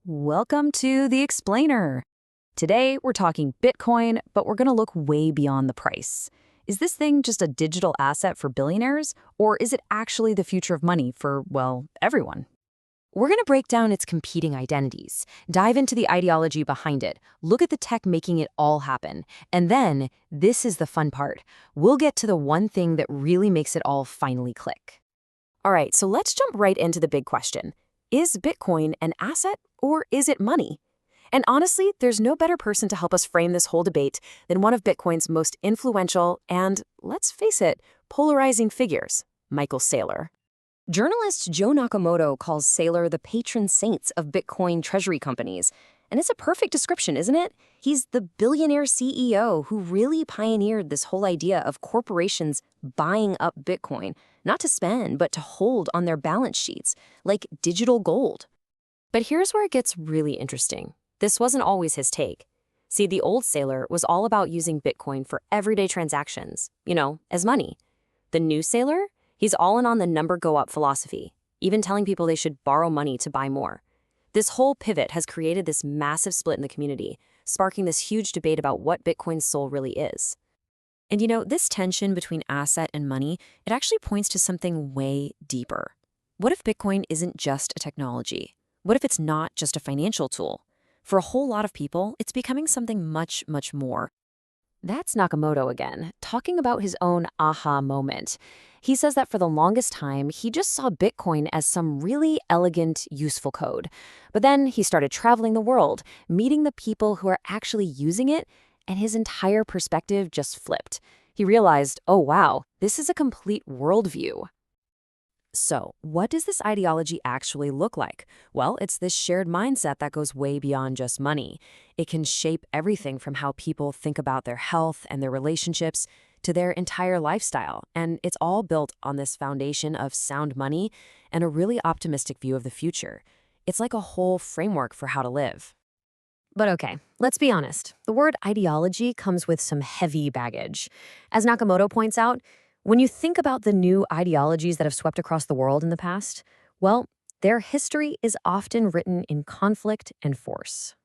Welcome to The Explainer. Today, we're talking Bitcoin, but we're going to look way beyond the price. Is this thing just a digital asset for billionaires, or is it actually the future of money for, well, everyone? We're going to break down its competing identities, dive into the ideology behind it, look at the tech making it all happen, and then, this is the fun part, we'll get to the one thing that really makes it all finally click. All right, so let's jump right into the big question. Is Bitcoin an asset or is it money? And honestly, there's no better person to help us frame this whole debate than one of Bitcoin's most influential and, let's face it, polarizing figures, Michael Saylor. Journalist Joe Nakamoto calls Saylor the patron saint of Bitcoin treasury companies. And it's a perfect description, isn't it? He's the billionaire CEO who really pioneered this whole idea of corporations buying up Bitcoin, not to spend, but to hold on their balance sheets, like digital gold. But here's where it gets really interesting. This wasn't always his take. See, the old Saylor was all about using Bitcoin for everyday transactions, as money. The new Saylor? He's all in on the number go up philosophy, even telling people they should borrow money to buy more. This whole pivot has created this massive split in the community, sparking this huge debate about what Bitcoin's soul really is. And this tension between asset and money, it actually points to something way deeper. What if Bitcoin isn't just a technology? What if it's not just a financial tool? For a whole lot of people, it's becoming something much, much more. That's Nakamoto again, talking about his own aha moment. He says that for the longest time, he just saw Bitcoin as some really elegant, useful code. But then he started traveling the world, meeting the people who are actually using it, and his entire perspective just flipped. He realized, oh wow, this is a complete worldview. So, what does this ideology actually look like? Well, it's this shared mindset that goes way beyond just money. It can shape everything from how people think about their health and their relationships to their entire lifestyle. And it's all built on this foundation of sound money and a really optimistic view of the future. It's like a whole framework for how to live. But okay, let's be honest. The word ideology comes with some heavy baggage. As Nakamoto points out, when you think about the new ideologies that have swept across the world in the past, well, their history is often written in conflict and force.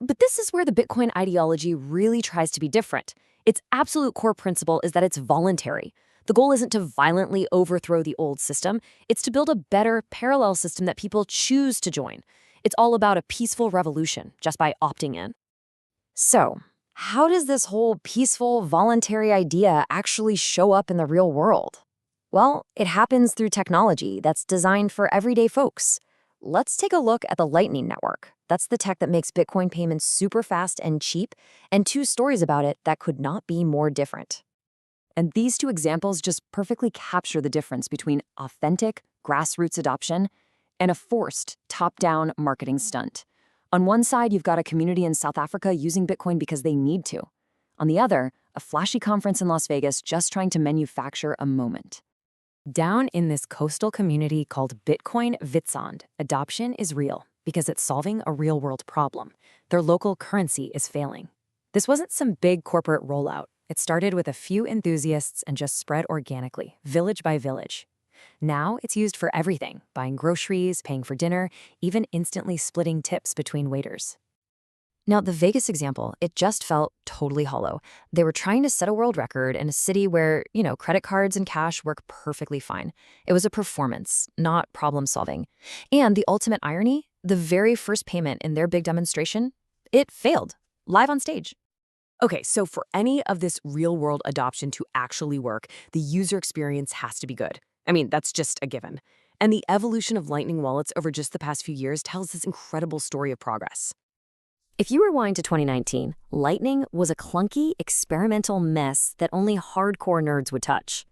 But this is where the Bitcoin ideology really tries to be different. Its absolute core principle is that it's voluntary. The goal isn't to violently overthrow the old system, it's to build a better parallel system that people choose to join. It's all about a peaceful revolution, just by opting in. So, how does this whole peaceful, voluntary idea actually show up in the real world? Well, it happens through technology that's designed for everyday folks. Let's take a look at the Lightning Network. That's the tech that makes Bitcoin payments super fast and cheap, and two stories about it that could not be more different. And these two examples just perfectly capture the difference between authentic, grassroots adoption and a forced, top-down marketing stunt. On one side, you've got a community in South Africa using Bitcoin because they need to. On the other, a flashy conference in Las Vegas just trying to manufacture a moment. Down in this coastal community called Bitcoin Vitsand, adoption is real because it's solving a real-world problem. Their local currency is failing. This wasn't some big corporate rollout. It started with a few enthusiasts and just spread organically, village by village. Now it's used for everything, buying groceries, paying for dinner, even instantly splitting tips between waiters. Now, the Vegas example, it just felt totally hollow. They were trying to set a world record in a city where, credit cards and cash work perfectly fine. It was a performance, not problem solving. And the ultimate irony, the very first payment in their big demonstration, it failed, live on stage. Okay, so for any of this real-world adoption to actually work, the user experience has to be good. I mean, that's just a given. And the evolution of Lightning wallets over just the past few years tells this incredible story of progress. If you rewind to 2019, Lightning was a clunky, experimental mess that only hardcore nerds would touch.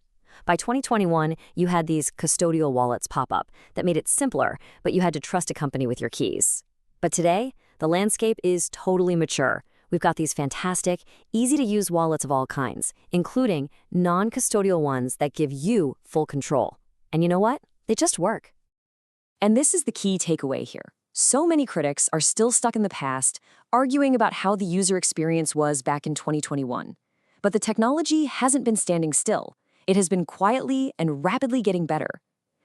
By 2021, you had these custodial wallets pop up that made it simpler, but you had to trust a company with your keys. But today, the landscape is totally mature. We've got these fantastic, easy-to-use wallets of all kinds, including non-custodial ones that give you full control. And you know what? They just work. And this is the key takeaway here. So many critics are still stuck in the past, arguing about how the user experience was back in 2021. But the technology hasn't been standing still. It has been quietly and rapidly getting better.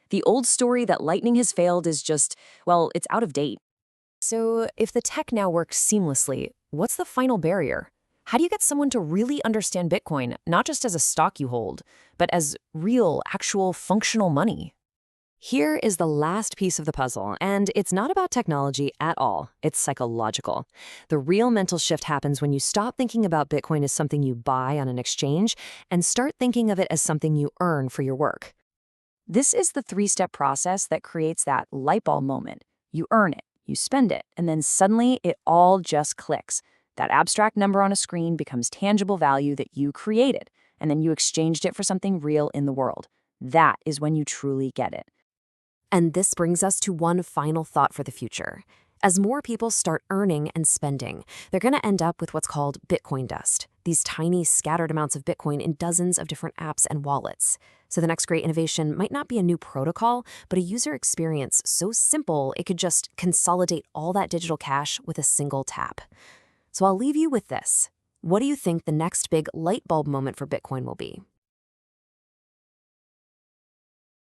The old story that Lightning has failed is just, well, it's out of date. So, if the tech now works seamlessly, what's the final barrier? How do you get someone to really understand Bitcoin, not just as a stock you hold, but as real, actual, functional money? Here is the last piece of the puzzle, and it's not about technology at all. It's psychological. The real mental shift happens when you stop thinking about Bitcoin as something you buy on an exchange and start thinking of it as something you earn for your work. This is the three-step process that creates that light bulb moment. You earn it, you spend it, and then suddenly it all just clicks. That abstract number on a screen becomes tangible value that you created, and then you exchanged it for something real in the world. That is when you truly get it. And this brings us to one final thought for the future. As more people start earning and spending, they're going to end up with what's called Bitcoin dust, these tiny scattered amounts of Bitcoin in dozens of different apps and wallets. So the next great innovation might not be a new protocol, but a user experience so simple it could just consolidate all that digital cash with a single tap. So I'll leave you with this. What do you think the next big light bulb moment for Bitcoin will be?